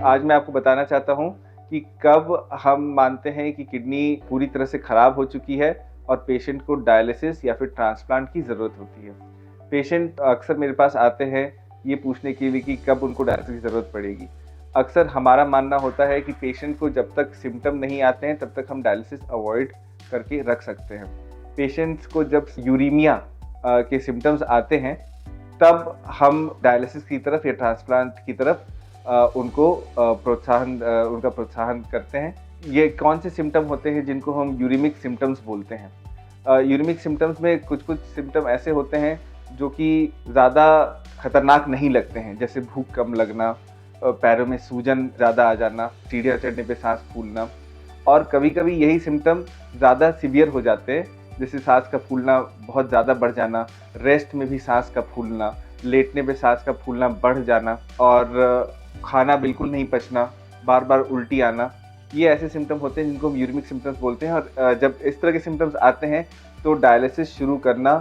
आज मैं आपको बताना चाहता हूँ कि कब हम मानते हैं कि किडनी पूरी तरह से खराब हो चुकी है और पेशेंट को डायलिसिस या फिर ट्रांसप्लांट की ज़रूरत होती है। पेशेंट अक्सर मेरे पास आते हैं ये पूछने के लिए कि कब उनको डायलिसिस की ज़रूरत पड़ेगी। अक्सर हमारा मानना होता है कि पेशेंट को जब तक सिम्पटम नहीं आते हैं तब तक हम डायलिसिस अवॉइड करके रख सकते हैं। पेशेंट्स को जब यूरीमिया के सिम्टम्स आते हैं तब हम डायलिसिस की तरफ या ट्रांसप्लांट की तरफ उनका प्रोत्साहन करते हैं। ये कौन से सिम्टम होते हैं जिनको हम यूरिमिक सिम्टम्स बोलते हैं। यूरिमिक सिम्टम्स में कुछ सिम्टम ऐसे होते हैं जो कि ज़्यादा खतरनाक नहीं लगते हैं, जैसे भूख कम लगना, पैरों में सूजन ज़्यादा आ जाना, सीढ़ियाँ चढ़ने पे सांस फूलना। और कभी-कभी यही सिम्टम ज़्यादा सीवियर हो जाते हैं, जैसे सांस का फूलना बहुत ज़्यादा बढ़ जाना, रेस्ट में भी सांस का फूलना, लेटने पे सांस का फूलना बढ़ जाना और खाना बिल्कुल नहीं पचना, बार-बार उल्टी आना। ये ऐसे सिम्पटम होते हैं जिनको हम यूरिमिक सिम्पटम्स बोलते हैं और जब इस तरह के सिम्पटम्स आते हैं तो डायलिसिस शुरू करना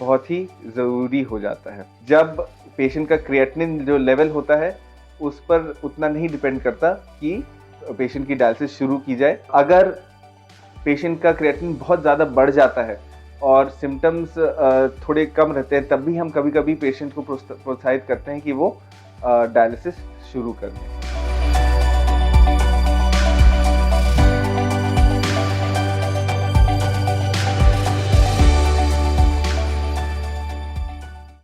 बहुत ही ज़रूरी हो जाता है। जब पेशेंट का क्रिएटिनिन जो लेवल होता है उस पर उतना नहीं डिपेंड करता कि पेशेंट की डायलिसिस शुरू की जाए। अगर पेशेंट का क्रिएटिनिन बहुत ज़्यादा बढ़ जाता है और सिम्पटम्स थोड़े कम रहते हैं तब भी हम कभी-कभी पेशेंट को प्रोत्साहित करते हैं कि वो डायलिसिस शुरू कर दें।